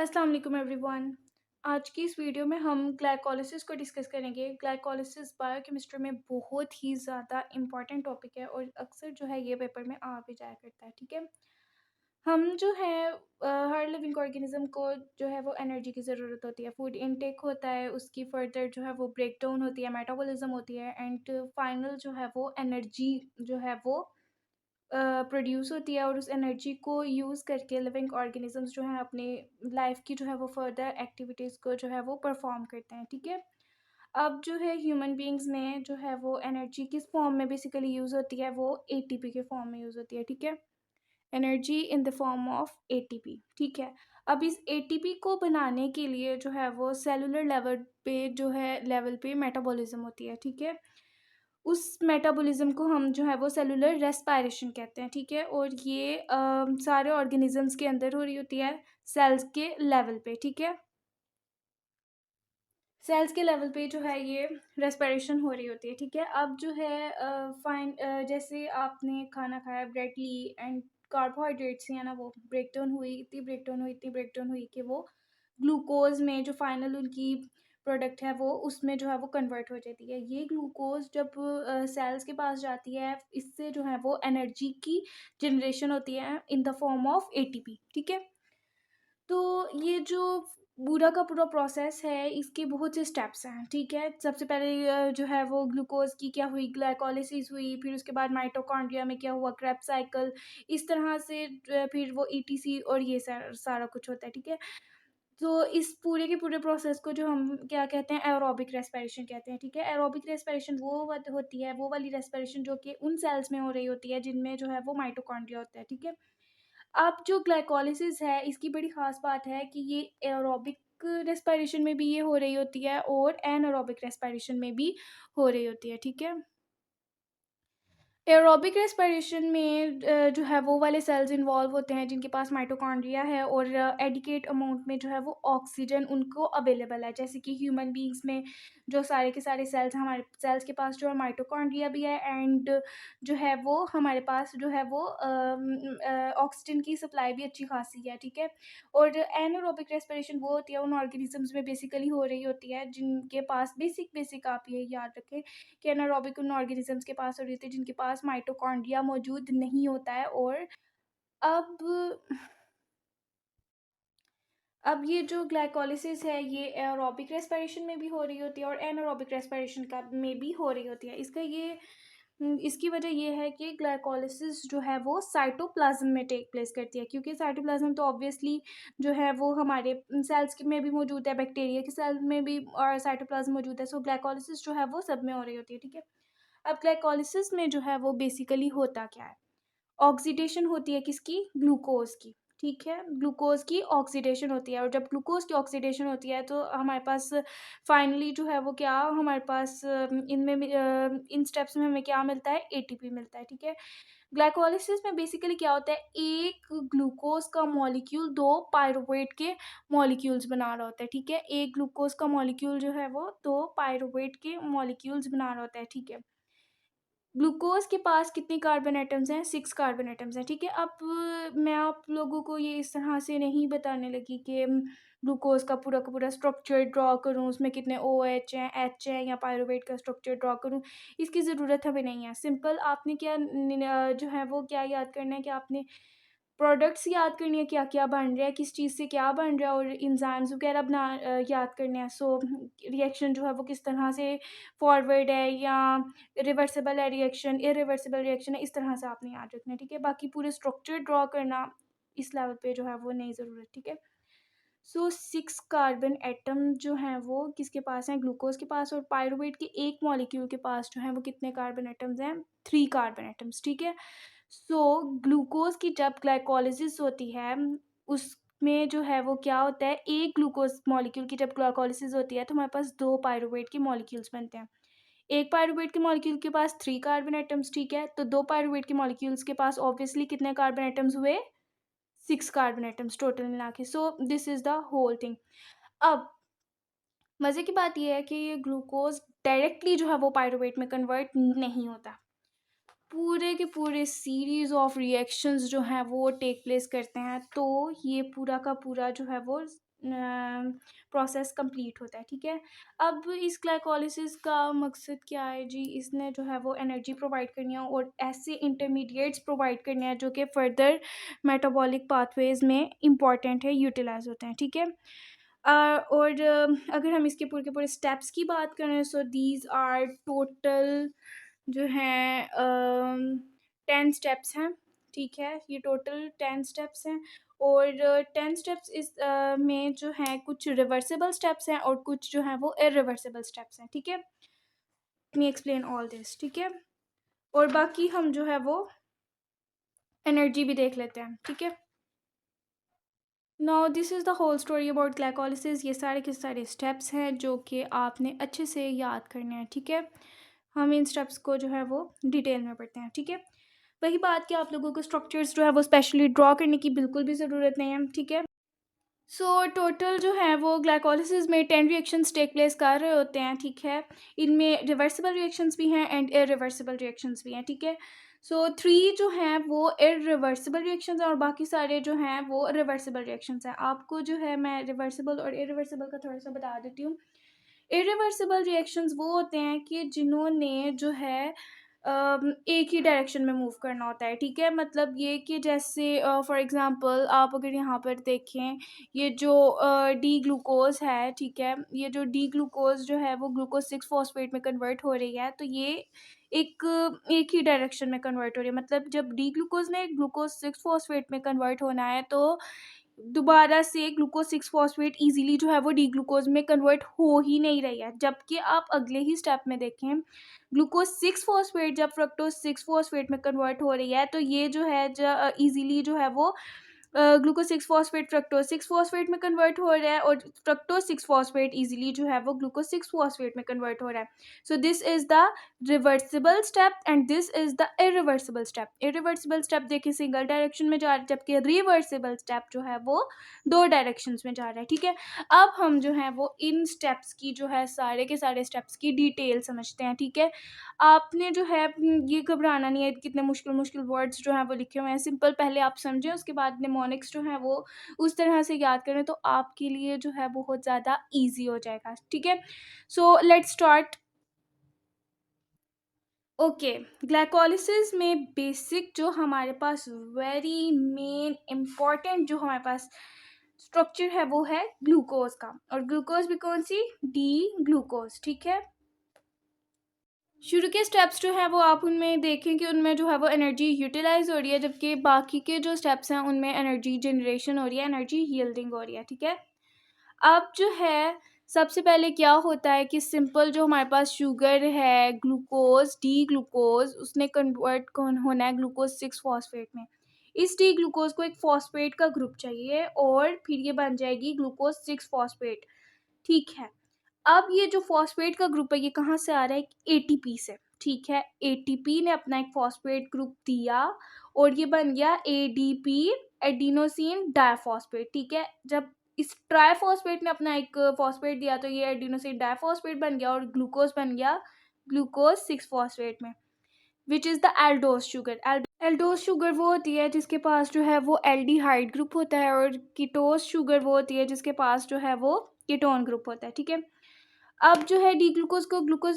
अस्सलाम वालेकुम एवरीवन। आज की इस वीडियो में हम ग्लाइकोलिसिस को डिस्कस करेंगे। ग्लाइकोलिसिस बायोकेमिस्ट्री में बहुत ही ज़्यादा इम्पॉर्टेंट टॉपिक है और अक्सर जो है ये पेपर में आ भी जाया करता है, ठीक है। हम जो है हर लिविंग ऑर्गेनिज्म को जो है वो एनर्जी की ज़रूरत होती है, फूड इनटेक होता है, उसकी फर्दर जो है वो ब्रेकडाउन होती है, मेटाबॉलिज्म होती है एंड फाइनल जो है वो एनर्जी जो है वो प्रोड्यूस होती है और उस एनर्जी को यूज़ करके लिविंग ऑर्गेनिजम्स जो हैं अपनी लाइफ की जो है वो फर्दर एक्टिविटीज़ को जो है वो परफॉर्म करते हैं, ठीक है। अब जो है ह्यूमन बीइंग्स में जो है वो एनर्जी किस फॉर्म में बेसिकली यूज़ होती है, वो एटीपी के फॉर्म में यूज़ होती है, ठीक है। Energy in the form of ATP, ठीक है। अब इस एटीपी को बनाने के लिए जो है वो सेलुलर लेवल पे जो है लेवल पे मेटाबॉलिज्म होती है, ठीक है। उस मेटाबॉलिज्म को हम जो है वो सेलुलर रेस्पायरेशन कहते हैं, ठीक है। और ये सारे ऑर्गेनिजम्स के अंदर हो रही होती है सेल्स के लेवल पे, ठीक है। सेल्स के लेवल पे जो है ये रेस्पिरेशन हो रही होती है, ठीक है। अब जो है जैसे आपने खाना खाया, ब्रेड ली एंड कार्बोहाइड्रेट्स है ना, वो ब्रेकडाउन हुई, इतनी ब्रेकडाउन हुई, इतनी ब्रेकडाउन हुई कि वो ग्लूकोज में जो फाइनल उनकी प्रोडक्ट है वो उसमें जो है वो कन्वर्ट हो जाती है। ये ग्लूकोज जब सेल्स के पास जाती है, इससे जो है वो एनर्जी की जनरेशन होती है in the form of ATP, ठीक है। तो ये जो पूरा का पूरा प्रोसेस है, इसके बहुत से स्टेप्स हैं, ठीक है। सबसे पहले जो है वो ग्लूकोज की क्या हुई, ग्लाइकोलिसिस हुई, फिर उसके बाद माइटोकॉन्ड्रिया में क्या हुआ, क्रेब्स साइकिल, इस तरह से फिर वो ईटीसी और ये सारा कुछ होता है, ठीक है। तो इस पूरे के पूरे प्रोसेस को जो हम क्या कहते हैं, एरोबिक रेस्पिरेशन कहते हैं, ठीक है। एरोबिक रेस्पिरेशन वो होती है, वो वाली रेस्पिरेशन जो कि उन सेल्स में हो रही होती है जिनमें जो है वो माइटोकॉन्ड्रिया होता है, ठीक है। अब जो ग्लाइकोलिसिस है, इसकी बड़ी ख़ास बात है कि ये एरोबिक रेस्पिरेशन में भी ये हो रही होती है और एनारोबिक रेस्पिरेशन में भी हो रही होती है, ठीक है। एरोबिक रेस्पिरेशन में जो है वो वाले सेल्स इन्वॉल्व होते हैं जिनके पास माइटोकॉन्ड्रिया है और एडिकेट अमाउंट में जो है वो ऑक्सीजन उनको अवेलेबल है। जैसे कि ह्यूमन बीइंग्स में जो सारे के सारे सेल्स, हमारे सेल्स के पास जो है माइटोकॉन्ड्रिया भी है एंड जो है वो हमारे पास जो है वो ऑक्सीजन की सप्लाई भी अच्छी खासी है, ठीक है। और एनारोबिक रेस्पिरेशन वो होती है उन ऑर्गेनिजम्स में बेसिकली हो रही होती है जिनके पास बेसिक आप ये याद रखें कि एनारोबिक उन ऑर्गेनिजम्स के पास हो रही होती है जिनके पास माइटोकॉन्ड्रिया मौजूद नहीं होता है। और अब अब ये जो ग्लाइकोलिसिस है, ये एरोबिक रेस्पिरेशन में भी हो रही होती है और एनारोबिक रेस्पिरेशन का में भी हो रही होती है। इसकी वजह ये है कि ग्लाइकोलिसिस जो है वो साइटोप्लाज्म में टेक प्लेस करती है, क्योंकि साइटोप्लाज्म तो ऑब्वियसली जो है वो हमारे सेल्स में भी मौजूद है, बैक्टीरिया के सेल में भी और साइटोप्लाज्म मौजूद है। सो ग्लाइकोलिसिस जो है वो सब में हो रही होती है, ठीक है। अब ग्लाइकोलिसिस में जो है वो बेसिकली होता क्या है, ऑक्सीडेशन होती है किसकी, ग्लूकोज की, ठीक है। ग्लूकोज की ऑक्सीडेशन होती है और जब ग्लूकोज की ऑक्सीडेशन होती है तो हमारे पास फाइनली जो है वो क्या हमारे पास इन स्टेप्स में हमें क्या मिलता है, एटीपी मिलता है, ठीक है। ग्लाइकोलिसिस में बेसिकली क्या होता है, एक ग्लूकोज का मॉलिक्यूल दो पायरुवेट के मॉलिक्यूल्स बना रहा होता है, ठीक है। एक ग्लूकोज का मॉलिक्यूल जो है वो दो पायरुवेट के मॉलिक्यूल्स बना रहा होता है, ठीक है। ग्लूकोज के पास कितने कार्बन एटम्स हैं, 6 कार्बन एटम्स हैं, ठीक है। अब मैं आप लोगों को ये इस तरह से नहीं बताने लगी कि ग्लूकोज का पूरा स्ट्रक्चर ड्रॉ करूँ, उसमें कितने OH हैं, H हैं या पायरुवेट का स्ट्रक्चर ड्रॉ करूँ, इसकी ज़रूरत हमें नहीं है। सिंपल आपने जो है वो क्या याद करना है कि आपने प्रोडक्ट्स याद करनी है, क्या-क्या बन रहा है, किस चीज़ से क्या बन रहा है और एंजाइम्स वगैरह याद करने हैं। सो रिएक्शन जो है वो किस तरह से फॉरवर्ड है या रिवर्सिबल है रिएक्शन, इरिवर्सिबल रिएक्शन है, इस तरह से आपने याद रखना है, ठीक है। बाकी पूरे स्ट्रक्चर ड्रॉ करना इस लेवल पे जो है वो नहीं ज़रूरत, ठीक है। सो 6 कार्बन एटम जो हैं वो किसके पास हैं, ग्लूकोज के पास। और पायरुवेट के एक मॉलिक्यूल के पास जो है वो कितने कार्बन एटम्स हैं, 3 कार्बन एटम्स, ठीक है। सो ग्लूकोज की जब ग्लाइकोलिसिस होती है, उसमें जो है वो क्या होता है, एक ग्लूकोज मॉलिक्यूल की जब ग्लाइकोलिसिस होती है तो हमारे पास 2 पायरुवेट के मॉलिक्यूल्स बनते हैं। एक पायरुवेट के मॉलिक्यूल के पास 3 कार्बन एटम्स, ठीक है। तो 2 पायरुवेट के मॉलिक्यूल्स के पास ऑब्वियसली कितने कार्बन एटम्स हुए, 6 कार्बन एटम्स टोटल मिला के। So this is the whole thing. अब मज़े की बात ये है कि ये ग्लूकोज़ डायरेक्टली जो है वो पायरुवेट में कन्वर्ट नहीं होता। पूरे के पूरे सीरीज़ ऑफ रिएक्शंस जो हैं वो टेक प्लेस करते हैं, तो ये पूरा का पूरा जो है वो प्रोसेस कंप्लीट होता है, ठीक है। अब इस ग्लाइकोलिसिस का मकसद क्या है जी, इसने जो है वो एनर्जी प्रोवाइड करनी है और ऐसे इंटरमीडिएट्स प्रोवाइड करने हैं जो कि फर्दर मेटाबॉलिक पाथवेज में इंपॉर्टेंट है, यूटिलाइज होते हैं, ठीक है। और अगर हम इसके पूरे के पूरे स्टेप्स की बात करें, सो दीज आर टोटल जो हैं 10 स्टेप्स हैं, ठीक है। ये टोटल 10 स्टेप्स हैं और 10 स्टेप्स इस में जो हैं कुछ रिवर्सिबल स्टेप्स हैं और कुछ जो हैं वो इरिवर्सिबल स्टेप्स हैं, ठीक है। मी एक्सप्लेन ऑल दिस, ठीक है। और बाकी हम जो है वो एनर्जी भी देख लेते हैं, ठीक है। Now this is the whole story about glycolysis. ये सारे के सारे स्टेप्स हैं जो कि आपने अच्छे से याद करने हैं, ठीक है। हम इन स्टेप्स को जो है वो डिटेल में पढ़ते हैं, ठीक है। वही बात कि आप लोगों को स्ट्रक्चर्स जो है वो स्पेशली ड्रॉ करने की बिल्कुल भी ज़रूरत नहीं है, ठीक है। सो टोटल जो है वो ग्लाइकोलिसिस में 10 रिएक्शंस टेक प्लेस कर रहे होते हैं, ठीक है। इनमें रिवर्सिबल रिएक्शंस भी हैं एंड इरिवर्सिबल रिएक्शंस भी हैं, ठीक है। सो 3 जो हैं वो इरिवर्सिबल रिएक्शंस हैं और बाकी सारे जो हैं वो रिवर्सिबल रिएक्शंस हैं। आपको जो है मैं रिवर्सिबल और इरिवर्सिबल का थोड़ा सा बता देती हूँ। इरिवर्सिबल रिएक्शंस वो होते हैं कि जिन्होंने जो है एक ही डायरेक्शन में मूव करना होता है, ठीक है। मतलब ये कि जैसे फॉर एग्ज़ाम्पल आप अगर यहाँ पर देखें, ये जो डी ग्लूकोज़ है, ठीक है, ये जो डी ग्लूकोज़ जो है वो ग्लूकोज 6 फॉस्फेट में कन्वर्ट हो रही है, तो ये एक एक ही डायरेक्शन में कन्वर्ट हो रही है। मतलब जब डी ग्लूकोज़ ने ग्लूकोज 6 फॉस्फेट में कन्वर्ट होना है तो दोबारा से ग्लूकोज 6 फॉस्फेट ईज़िली जो है वो डी ग्लूकोज में कन्वर्ट हो ही नहीं रही है। जबकि आप अगले ही स्टेप में देखें, ग्लूकोज 6 फॉस्फेट जब फ्रक्टोज 6 फॉस्फेट में कन्वर्ट हो रही है तो ये जो है ईज़िली जो है वो ग्लूकोज 6 फॉस्फेट फ्रक्टोज 6 फॉस्फेट में कन्वर्ट हो रहा है और फ्रक्टोज 6 फॉस्फेट ईज़िली जो है वो ग्लूकोज 6 फॉस्फेट में कन्वर्ट हो रहा है। So this is the reversible step and this is the irreversible step. Irreversible step देखिए सिंगल डायरेक्शन में जा रहा है, जबकि रिवर्सिबल स्टेप जो है वो 2 डायरेक्शंस में जा रहा है, ठीक है। अब हम जो है वो इन स्टेप्स की जो है सारे के सारे स्टेप्स की डिटेल समझते हैं, ठीक है। आपने जो है ये घबराना नहीं है, कितने मुश्किल मुश्किल वर्ड्स जो हैं वो लिखे हुए हैं। सिंपल पहले आप समझें, उसके बाद निमोनिक्स जो हैं वो उस तरह से याद करें तो आपके लिए जो है बहुत ज़्यादा ईजी हो जाएगा, ठीक है। So let's start. Okay, glycolysis में बेसिक जो हमारे पास वेरी मेन इम्पॉर्टेंट जो हमारे पास स्ट्रक्चर है वो है ग्लूकोज का। और ग्लूकोज भी कौन सी? डी ग्लूकोज, ठीक है। शुरू के स्टेप्स जो है वो आप उनमें देखें कि उनमें जो है वो एनर्जी यूटिलाइज हो रही है, जबकि बाकी के जो स्टेप्स हैं उनमें एनर्जी जनरेशन हो रही है, एनर्जी यील्डिंग हो रही है, ठीक है। अब जो है सबसे पहले क्या होता है कि सिंपल जो हमारे पास शुगर है, ग्लूकोज डी ग्लूकोज, उसने कन्वर्ट कौन होना है ग्लूकोज 6 फॉस्फेट में। इस डी ग्लूकोज को एक फॉस्फेट का ग्रुप चाहिए और फिर ये बन जाएगी ग्लूकोज 6 फॉस्फेट, ठीक है। अब ये जो फॉस्फेट का ग्रुप है ये कहाँ से आ रहा है? एटीपी से, ठीक है। एटीपी ने अपना एक फॉस्फेट ग्रुप दिया और ये बन गया एडीपी, एडिनोसिन डाइफॉस्फेट, ठीक है। जब इस ट्राइफॉस्फेट ने अपना एक फॉस्फेट दिया तो ये एडिनोसिन डाइफॉस्फेट बन गया और ग्लूकोज बन गया ग्लूकोज 6 फॉस्फेट में, which is the aldose sugar. Aldose sugar वो होती है जिसके पास जो है वो एल्डिहाइड ग्रुप होता है और कीटोज शुगर वो होती है जिसके पास जो है वो कीटोन ग्रुप होता है, ठीक है। अब जो है डी ग्लूकोज को ग्लूकोज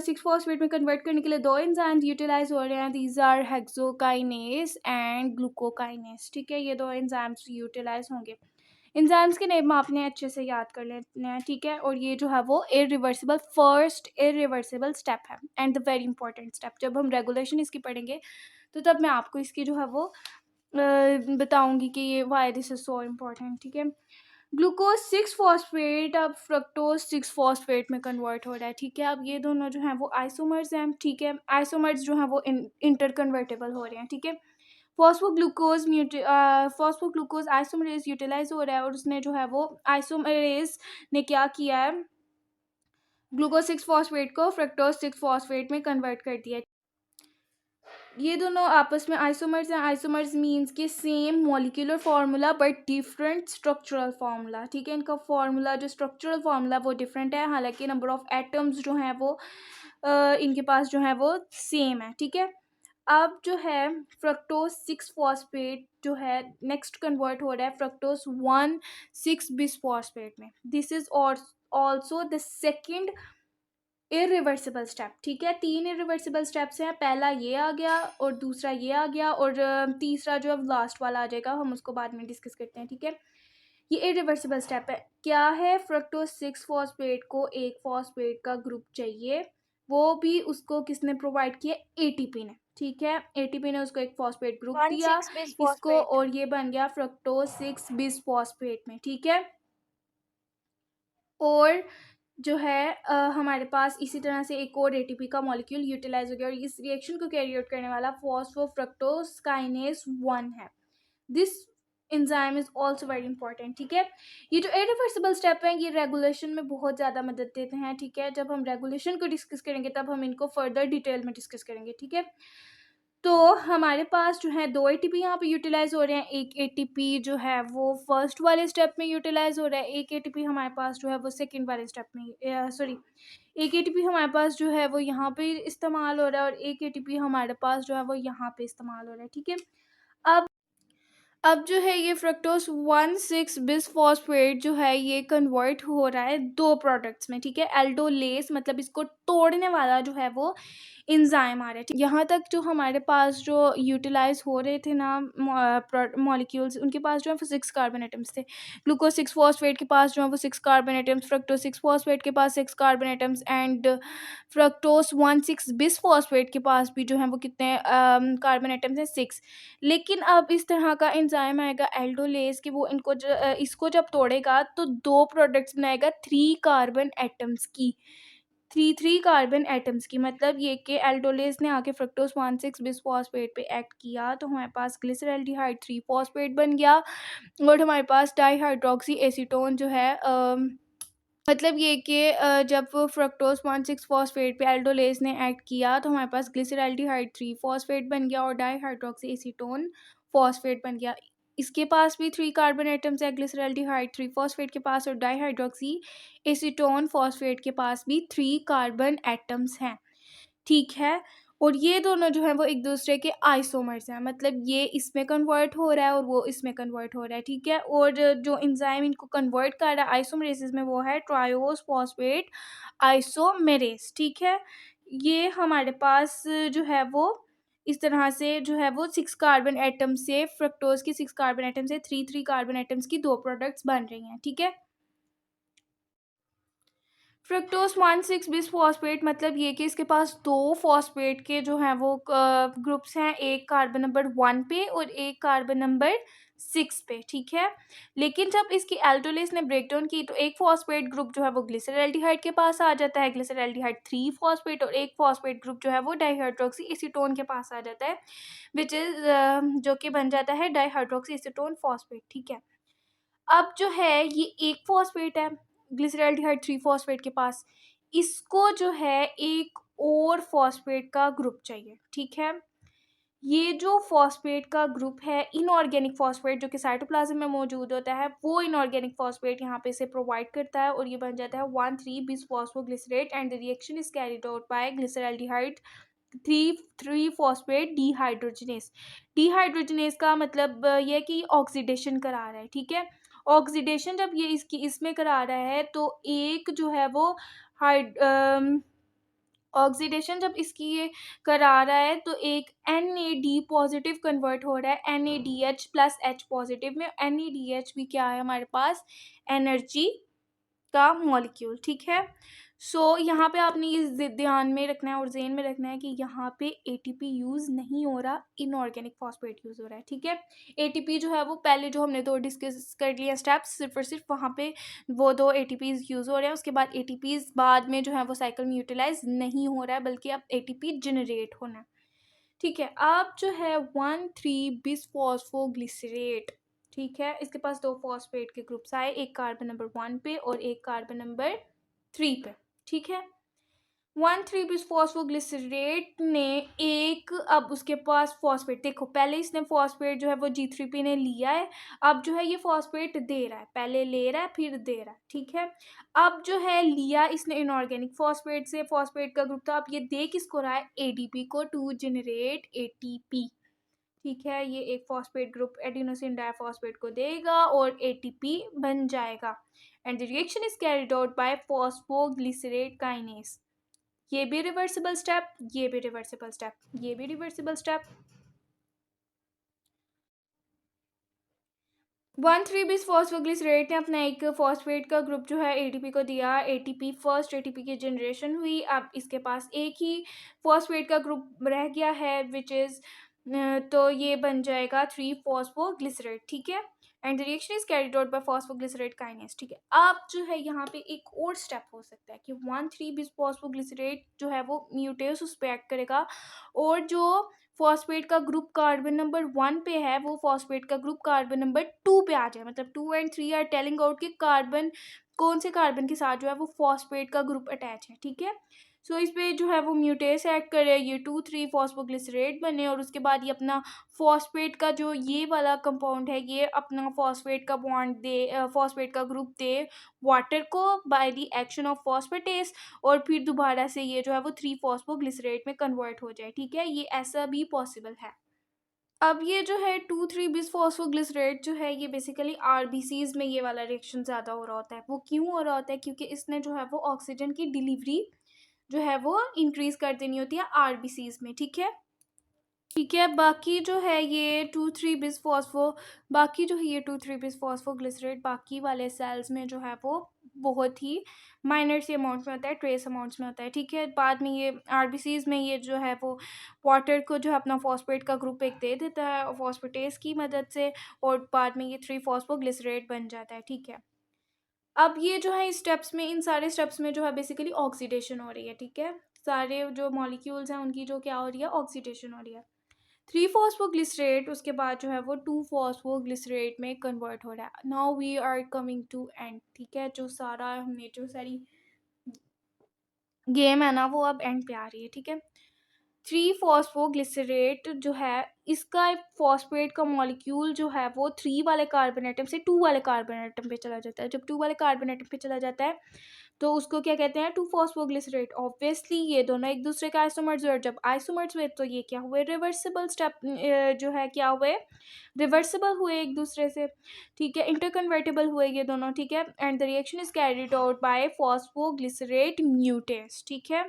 6 फॉस्फेट में कन्वर्ट करने के लिए 2 एंजाइम्स यूटिलाइज हो रहे हैं। These are hexokinase and glucokinase, ठीक है। ये 2 एंजाइम्स यूटिलाइज होंगे। एंजाइम्स के नेम आपने अच्छे से याद कर लेने हैं, ठीक है। और ये जो है वो इरिवर्सिबल फर्स्ट इरिवर्सिबल स्टेप है and the very important step. जब हम रेगुलेशन इसकी पढ़ेंगे तो तब मैं आपको इसकी जो है वो बताऊंगी कि ये why this is so important, ठीक है। ग्लूकोज 6 फॉस्फेट अब फ्रक्टोज 6 फॉस्फेट में कन्वर्ट हो रहा है, ठीक है। अब ये दोनों जो हैं वो आइसोमर्स हैं, ठीक है। आइसोमर्स जो हैं वो इंटर कन्वर्टेबल हो रहे हैं, ठीक है। फॉस्फोग्लूकोज आइसोमरेज यूटिलाइज हो रहा है और उसने जो है वो आइसोमरेज ने क्या किया है, ग्लूकोज 6 फॉस्फेट को फ्रक्टोज 6 फॉस्फेट में कन्वर्ट कर दिया। ये दोनों आपस में आइसोमर्स हैं। आइसोमर्स मीन्स के same molecular formula but different structural formula, ठीक है। इनका फार्मूला जो स्ट्रक्चरल फार्मूला वो डिफरेंट है, हालांकि नंबर ऑफ एटम्स जो हैं वो इनके पास जो है वो सेम है, ठीक है। अब जो है फ्रक्टोज 6 फॉस्फेट जो है नेक्स्ट कन्वर्ट हो रहा है फ्रक्टोज 1,6-बिस फॉस्फेट में। This is also the second irreversible step. ठीक है, 3 इरिवर्सिबल स्टेप्स हैं, पहला ये आ गया और दूसरा ये आ गया और तीसरा जो अब लास्ट वाला आ जाएगा, हम उसको बाद में डिस्कस करते हैं। ठीक है, ये इरिवर्सिबल स्टेप है। क्या है, फ्रक्टोज 6 फॉस्फेट को एक फॉस्फेट का ग्रुप चाहिए, वो भी उसको किसने प्रोवाइड किया, एटीपी ने। ठीक है, एटीपी ने उसको एक फॉस्फेट ग्रुप दिया इसको और ये बन गया फ्रक्टोज 6 बिस फॉस्फेट में। ठीक है, और जो है हमारे पास इसी तरह से एक और एटीपी का मॉलिक्यूल यूटिलाइज हो गया और इस रिएक्शन को कैरी आउट करने वाला फॉस्फोफ्रक्टोज काइनेज 1 है। This enzyme is also very important. ठीक है, ये जो इरिवर्सिबल स्टेप है ये रेगुलेशन में बहुत ज़्यादा मदद देते हैं। ठीक है, जब हम रेगुलेशन को डिस्कस करेंगे तब हम इनको फर्दर डिटेल में डिस्कस करेंगे। ठीक है, तो हमारे पास जो है 2 एटीपी यहाँ पे यूटिलाइज हो रहे हैं। एक एटीपी जो है वो फर्स्ट वाले स्टेप में यूटिलाइज हो रहा है, एक एटीपी हमारे पास जो है वो सेकंड वाले स्टेप में सॉरी एक एटीपी हमारे पास जो है वो यहाँ पे इस्तेमाल हो रहा है और एक एटीपी हमारे पास जो है वो यहाँ पे इस्तेमाल हो रहा है। ठीक है, अब जो है ये फ्रक्टोज 1,6-बिस फॉस्फेट जो है ये कन्वर्ट हो रहा है 2 प्रोडक्ट्स में। ठीक है, एल्डोलेस मतलब इसको तोड़ने वाला जो है वो एंजाइम आ रहा है। यहाँ तक जो हमारे पास जो यूटिलाइज हो रहे थे ना मॉलिक्यूल्स, उनके पास जो है वो 6 कार्बन एटम्स थे। ग्लूकोज 6 फॉस्फेट के पास जो है वो 6 कार्बन एटम्स, फ्रक्टोज 6 फॉस्फेट के पास 6 कार्बन एटम्स एंड फ्रक्टोज 1,6-बिस फॉस्फेट के पास भी जो है वो कितने कार्बन एटम्स हैं, 6। लेकिन अब इस तरह का एंजाइम आएगा एल्डोलेस कि वो इसको जब तोड़ेगा तो 2 प्रोडक्ट्स बनाएगा 3 कार्बन एटम्स की, 3 कार्बन एटम्स की। मतलब ये कि एल्डोलेस ने आके फ्रक्टोज 1,6-बिस फॉस्फेट पे एक्ट किया तो हमारे पास ग्लिसरल्डिहाइड 3 फॉस्फेट बन गया और हमारे पास डाईहाइड्रोक्सी एसीटोन जो है मतलब ये कि जब फ्रक्टोज 1,6-फॉस्फेट पे एल्डोलेस ने एक्ट किया तो हमारे पास ग्लिसरल्डिहाइड 3 फॉस्फेट बन गया और डाईहाइड्रोक्सी एसीटोन फॉस्फेट बन गया। इसके पास भी 3 कार्बन एटम्स है ग्लिसरल्डिहाइड 3 फॉस्फेट के पास और डाईहाइड्रोक्सी एसीटोन फॉस्फेट के पास भी 3 कार्बन एटम्स हैं। ठीक है, और ये दोनों जो है वो एक दूसरे के आइसोमर्स हैं, मतलब ये इसमें कन्वर्ट हो रहा है और वो इसमें कन्वर्ट हो रहा है। ठीक है, और जो एंजाइम इनको कन्वर्ट कर रहा है आइसोमरेसिस में वो है ट्रायोज फॉस्फेट आइसोमेरेस। ठीक है, ये हमारे पास जो है वो इस तरह से जो है वो 6 कार्बन एटम से फ्रक्टोज की 6 कार्बन एटम से 3 कार्बन एटम्स की 2 प्रोडक्ट्स बन रही हैं। ठीक है, फ्रक्टोज 1,6-बिस फॉस्फेट मतलब ये कि इसके पास 2 फॉस्फेट के जो हैं वो ग्रुप्स हैं, एक कार्बन नंबर 1 पे और एक कार्बन नंबर 6 पे। ठीक है, लेकिन जब इसकी एल्डोलेस ने ब्रेकडाउन की तो एक फॉस्फेट ग्रुप जो है वो ग्लिसरल्डिहाइड के पास आ जाता है, ग्लिसरल्डिहाइड 3 फॉस्फेट, और एक फॉस्फेट ग्रुप जो है वो डाईहाइड्रोक्सी एसीटोन के पास आ जाता है विच इज जो कि बन जाता है डाईहाइड्रोक्सी एसीटोन फॉस्फेट। ठीक है, अब जो है ये एक फॉस्फेट है ग्लिसरल्डिहाइड 3 फॉस्फेट के पास, इसको जो है एक और फॉस्फेट का ग्रुप चाहिए। ठीक है, ये जो फॉस्फेट का ग्रुप है इनऑर्गेनिक फॉस्फेट जो कि साइटोप्लाज्म में मौजूद होता है, वो इनऑर्गेनिक फॉस्फेट यहाँ पे से प्रोवाइड करता है और ये बन जाता है one three bisphosphoglycerate and the reaction is carried out by glyceraldehyde three three phosphate dehydrogenase. Dehydrogenase का मतलब ये है कि ऑक्सीडेशन करा रहा है। ठीक है, ऑक्सीडेशन जब ये इसकी इसमें करा रहा है तो एक जो है वो हाइड ऑक्सीडेशन जब इसकी ये करा रहा है तो एक NAD पॉजिटिव कन्वर्ट हो रहा है NADH प्लस H पॉजिटिव में। NADH भी क्या है हमारे पास, एनर्जी का मॉलिक्यूल। ठीक है, सो यहाँ पे आपने ये ध्यान में रखना है और ज़हन में रखना है कि यहाँ पे एटीपी यूज़ नहीं हो रहा, इनऑर्गेनिक फॉस्फेट यूज़ हो रहा है। ठीक है, एटीपी जो है वो पहले जो हमने 2 डिस्कस कर लिया स्टेप्स, सिर्फ और सिर्फ वहाँ पे वो 2 एटीपीज यूज़ हो रहे हैं। उसके बाद एटीपीज बाद में जो है वो साइकिल में यूटिलाइज नहीं हो रहा है बल्कि अब एटीपी जनरेट होना है। ठीक है, अब जो है 1,3-बिस-फॉस्फोग्लिसरेट, ठीक है, इसके पास 2 फॉस्फेट के ग्रुप्स आए, एक कार्बन नंबर 1 पे और एक कार्बन नंबर 3 पे। ठीक है, 1,3 बिसफॉस्फोग्लिसरेट ने एक, अब उसके पास फॉस्फेट, देखो पहले इसने फॉस्फेट जो है वो G3P ने लिया है, अब जो है ये फॉस्फेट दे रहा है, पहले ले रहा है फिर दे रहा है, ठीक है। अब जो है लिया इसने इनऑर्गेनिक फॉस्फेट से, फॉस्फेट का ग्रुप था, अब ये दे किसको रहा है, एडीपी को, टू जनरेट एटीपी, ठीक है। ये एक फॉस्फेट ग्रुप एडिनोसिन डाइफॉस्फेट को देगा और एटीपी बन जाएगा, and the reaction is carried out by phosphoglycerate kinase. ये भी रिवर्सिबल स्टेप, ये भी रिवर्सिबल स्टेप, ये भी रिवर्सिबल स्टेप। 1,3 बिस फॉस्फोग्लिसरेट ने अपना एक फॉस्फेट का ग्रुप जो है एटीपी को दिया, एटीपी फर्स्ट एटीपी की जनरेशन हुई, अब इसके पास एक ही फॉस्फेट का ग्रुप रह गया है विच इज, तो ये बन जाएगा 3 फॉस्फोग्लिसरेट, ठीक है। And the reaction is carried out by phosphoglycerate kinase, ठीक है। अब जो है यहाँ पे एक और स्टेप हो सकता है कि 1,3 बिस फॉस्फोग्लिसरेट जो है वो म्यूटेस उस पे एक्ट करेगा, और जो फॉस्फेट का ग्रुप कार्बन नंबर 1 पे है वो फॉस्फेट का ग्रुप कार्बन नंबर 2 पे आ जाए, मतलब 2 एंड 3 आर टेलिंग आउट कि कार्बन, कौन से कार्बन के साथ जो है वो फॉस्फेट का ग्रुप अटैच है, ठीक है। सो इस पे जो है वो म्यूटेस ऐड करे, ये 2,3 फॉस्फोग्लिसरेट बने, और उसके बाद ये अपना फॉस्फेट का जो ये वाला कंपाउंड है ये अपना फॉस्फेट का बॉन्ड दे, फॉस्फेट का ग्रुप दे वाटर को by the action of phosphatase, और फिर दोबारा से ये जो है वो 3 फॉस्फोग्लिसरेट में कन्वर्ट हो जाए, ठीक है। ये ऐसा भी पॉसिबल है। अब ये जो है 2,3 बिस फॉस्फोग्लिसरेट जो है ये बेसिकली आरबीसीज में ये वाला रिएक्शन ज़्यादा हो रहा होता है। वो क्यों हो रहा होता है, क्योंकि इसने जो है वो ऑक्सीजन की डिलीवरी जो है वो इंक्रीज कर देनी होती है आरबीसीज में, ठीक है। ठीक है, बाकी जो है ये 2,3 बिस फॉस्फो, बाकी जो है ये 2,3 बिस फॉस्फोग्लिसरेट बाकी वाले सेल्स में जो है वो बहुत ही माइनर सी अमाउंट में होता है, ट्रेस अमाउंट्स में होता है, ठीक है। बाद में ये आरबीसीज में ये जो है वो वाटर को जो है अपना फॉस्फेट का ग्रुप एक दे देता है फॉस्फेटेस की मदद से, और बाद में ये 3 फॉस्फोग्लिसरेट बन जाता है, ठीक है। अब ये जो है इस स्टेप्स में, इन सारे स्टेप्स में जो है बेसिकली ऑक्सीडेशन हो रही है, ठीक है। सारे जो मॉलिक्यूल्स हैं उनकी जो क्या हो रही है, ऑक्सीडेशन हो रही है। 3 फॉस्फोग्लिसरेट उसके बाद जो है वो 2 फॉस्फोग्लिसरेट में कन्वर्ट हो रहा है। Now we are coming to end, ठीक है। जो सारा हमने जो सारी गेम है ना वो अब एंड पे आ रही है, ठीक है। 3 फॉस्फोग्लिसरेट जो है इसका फॉस्फेट का मॉलिक्यूल जो है वो 3 वाले कार्बन एटम से 2 वाले कार्बन एटम पे चला जाता है। जब 2 वाले कार्बन एटम पे चला जाता है तो उसको क्या कहते हैं, 2 फॉस्फोग्लिसरेट। ऑब्वियसली ये दोनों एक दूसरे का आइसोमर्स हुए, जब आइसोमर्स हुए तो ये क्या हुए, रिवर्सिबल स्टेप जो है क्या हुए, रिवर्सिबल हुए एक दूसरे से, ठीक है, इंटरकन्वर्टेबल हुए ये दोनों, ठीक है। And the reaction is carried out by phosphoglycerate mutase, ठीक है।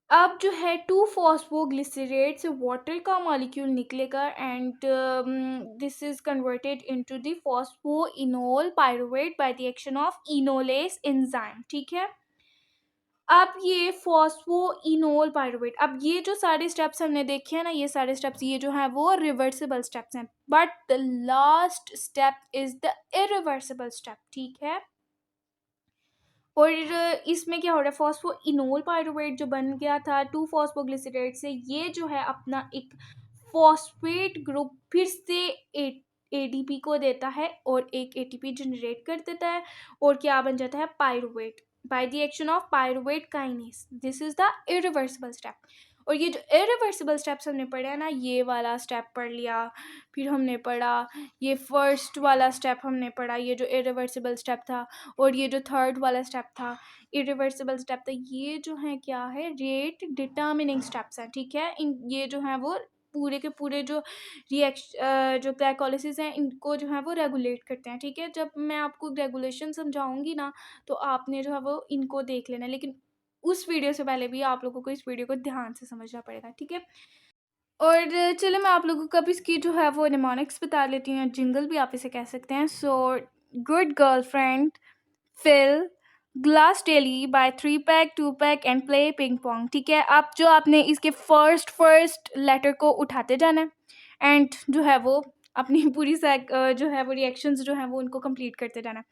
अब जो है 2 फॉस्फोग्लिसरेट से वाटर का मॉलिक्यूल निकलेगा, and this is converted into the phosphoenol pyruvate by the action of enolase enzyme, ठीक है। अब ये फॉस्फोइनोल पायरुवेट, अब ये जो सारे स्टेप्स हमने देखे हैं ना, ये सारे स्टेप्स ये जो हैं वो रिवर्सिबल स्टेप्स हैं, but the last step is the irreversible step, ठीक है। और इसमें क्या हो रहा है, फॉस्फोइनोल पायरुवेट जो बन गया था 2 फॉस्फोग्लिसरेट से, ये जो है अपना एक फॉस्फेट ग्रुप फिर से एडीपी को देता है और एक एटीपी जनरेट कर देता है, और क्या बन जाता है, pyruvate by the action of pyruvate kinase. This is the irreversible step. और ये जो इरिवर्सिबल स्टेप्स हमने पढ़े हैं ना, ये वाला स्टेप पढ़ लिया, फिर हमने पढ़ा ये फर्स्ट वाला स्टेप हमने पढ़ा, ये जो इरिवर्सिबल स्टेप था, और ये जो थर्ड वाला स्टेप था इरिवर्सिबल स्टेप था, ये जो है क्या है, रेट डिटर्मिनिंग स्टेप्स हैं, ठीक है। इन ये जो है वो पूरे के पूरे जो जो ग्लाइकोलिसिस हैं इनको जो है वो रेगुलेट करते हैं, ठीक है। जब मैं आपको रेगुलेशन समझाऊंगी ना तो आपने जो है वो इनको देख लेना, लेकिन उस वीडियो से पहले भी आप लोगों को इस वीडियो को ध्यान से समझना पड़ेगा, ठीक है। और चलो मैं आप लोगों को अब इसकी जो है वो निमोनिक्स बता लेती हूँ, जिंगल भी आप इसे कह सकते हैं। So good girlfriend, fill glass daily by 3 pack 2 pack and play ping pong, ठीक है। आप जो आपने इसके फर्स्ट लेटर को उठाते जाना है एंड जो है वो अपनी पूरी जो है वो रिएक्शंस जो है वो उनको कंप्लीट करते जाना है।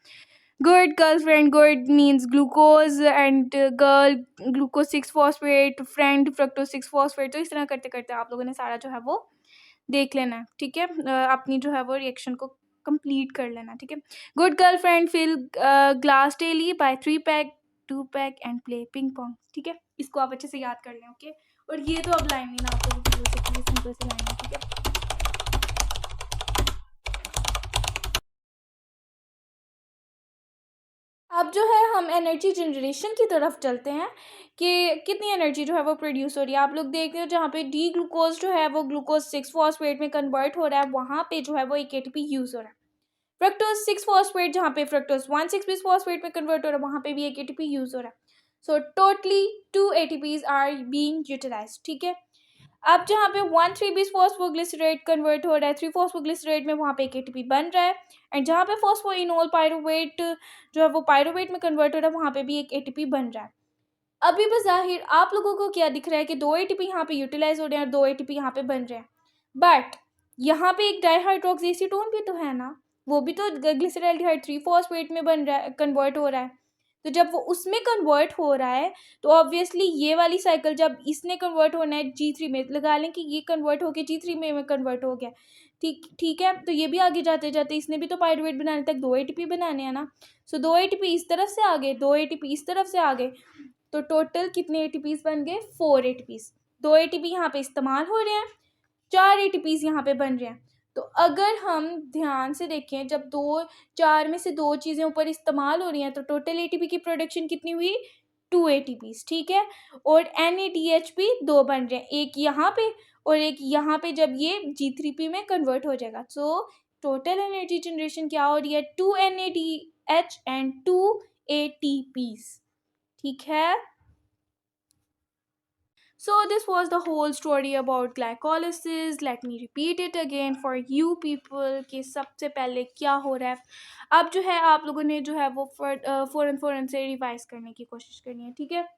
Good girlfriend, good means glucose and girl glucose 6 phosphate, friend fructose 6 phosphate. तो इस तरह करते करते आप लोगों ने सारा जो है वो देख लेना है, ठीक है। अपनी जो है वो रिएक्शन को कंप्लीट कर लेना, ठीक है। Good girlfriend fill glass daily by 3 pack two pack and play ping pong. ठीक है, इसको आप अच्छे से याद कर लें। ओके, और ये तो अब लाइन ना आपको भी बोल सकती है, सिंपल सी लाइन है। ठीक है, अब जो है हम एनर्जी जनरेशन की तरफ चलते हैं कि कितनी एनर्जी जो है वो प्रोड्यूस हो रही है। आप लोग देख रहे हो जहाँ पे डी ग्लूकोज जो है वो ग्लूकोज 6 फॉस्फेट में कन्वर्ट हो रहा है, वहाँ पे जो है वो एक एटीपी यूज़ हो रहा है। फ्रक्टोज 6 फॉस्फेट जहाँ पे फ्रक्टोज 1,6 फॉस्फेट में कन्वर्ट हो रहा है, वहाँ पे भी एक एटीपी यूज़ हो रहा है। So totally 2 ATPs are being utilized. ठीक है, अब जहाँ पे 1,3 फॉस्फोग्लिसरेट कन्वर्ट हो रहा है 3 फॉस्फोग्लिसरेट में, वहाँ पे एक एटीपी बन रहा है। एंड जहाँ पे फॉस्फोइनोल पायरुवेट जो है वो पायरुवेट में कन्वर्ट हो रहा है, वहाँ पे भी एक एटीपी बन रहा है। अभी बज़ाहिर आप लोगों को क्या दिख रहा है कि 2 एटीपी यहाँ पे यूटिलाइज हो रहे हैं और 2 एटीपी यहाँ पे बन रहे हैं, बट यहाँ पे एक डाइहाइड्रोक्सीएसीटोन भी तो है ना, वो भी तो ग्लिसरैल्डिहाइड 3 फॉस्फेट में बन रहा है, कन्वर्ट हो रहा है। तो जब वो उसमें कन्वर्ट हो रहा है तो ऑब्वियसली ये वाली साइकिल जब इसने कन्वर्ट होना है G3 में, लगा लें कि ये कन्वर्ट होके G3 में कन्वर्ट हो गया। ठीक ठीक है, तो ये भी आगे जाते जाते इसने भी तो पायरुवेट बनाने तक 2 एटीपी बनाने हैं ना। सो 2 एटीपी इस तरफ से आ गए, 2 एटीपी इस तरफ से आ गए, तो टोटल कितने एटीपीज बन गए? 4 एटीपीज। 2 एटीपी यहाँ पे इस्तेमाल हो रहे हैं, 4 एटीपीज यहाँ पे बन रहे हैं। तो अगर हम ध्यान से देखें, जब 4 में से 2 चीज़ें ऊपर इस्तेमाल हो रही हैं तो टोटल एटीपी की प्रोडक्शन कितनी हुई? 2 एटीपीज। ठीक है, और NADH भी 2 बन रहे हैं, एक यहाँ पे और एक यहाँ पे, जब ये G3P में कन्वर्ट हो जाएगा। सो टोटल एनर्जी जनरेशन क्या हो रही है? 2 NADH एंड 2 ATPs। ठीक है, so this was the whole story about glycolysis. Let me repeat it again for you people कि सबसे पहले क्या हो रहा है। अब जो है आप लोगों ने जो है वो फ़ौरन से रिवाइज करने की कोशिश करनी है। ठीक है,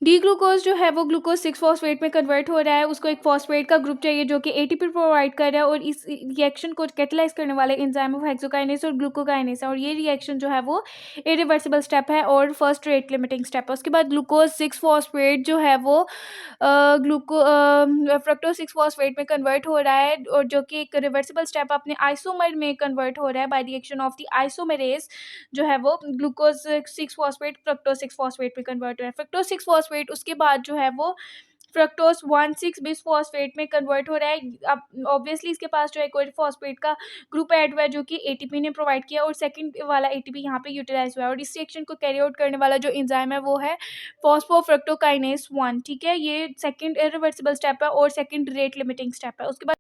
डी ग्लूकोज जो है वो ग्लूकोज 6 फॉस्फेट में कन्वर्ट हो रहा है, उसको एक फॉस्फेट का ग्रुप चाहिए जो कि एटीपी प्रोवाइड कर रहा है, और इस रिएक्शन को कैटलाइज करने वाले एंजाइम ऑफ हेक्सोकाइनेस और ग्लूकोकाइनेस है, और ये रिएक्शन जो है वो इरिवर्सिबल स्टेप है और फर्स्ट रेट लिमिटिंग स्टेप है। उसके बाद ग्लूकोज 6 फॉस्फेट जो है वो फ्रक्टोज 6 फॉस्फेट में कन्वर्ट हो रहा है, और जो कि एक रिवर्सिबल स्टेप अपने आइसोमर में कन्वर्ट हो रहा है by reaction of the isomerase जो है वो ग्लूकोज 6 फॉस्फेट फ्रक्टोज 6 फॉस्फेट में कन्वर्ट हो रहा है। फ्रक्टोज 6 फॉस्फेट उसके बाद जो है वो फ्रक्टोज 1,6 फॉस्फेट में कन्वर्ट हो रहा है। अब ऑब्वियसली इसके पास जो है कोई फॉस्फेट का ग्रुप ऐड हुआ है जो कि एटीपी ने प्रोवाइड किया, और सेकंड वाला एटीपी यहाँ पे यूटिलाइज हुआ है, और इस रिएक्शन को कैरी आउट करने वाला जो एंजाइम है वो है फॉस्फोफ्रक्टोकाइनेस 1। ठीक है, ये सेकंड इरिवर्सिबल स्टेप है और सेकंड रेट लिमिटिंग स्टेप है। उसके बाद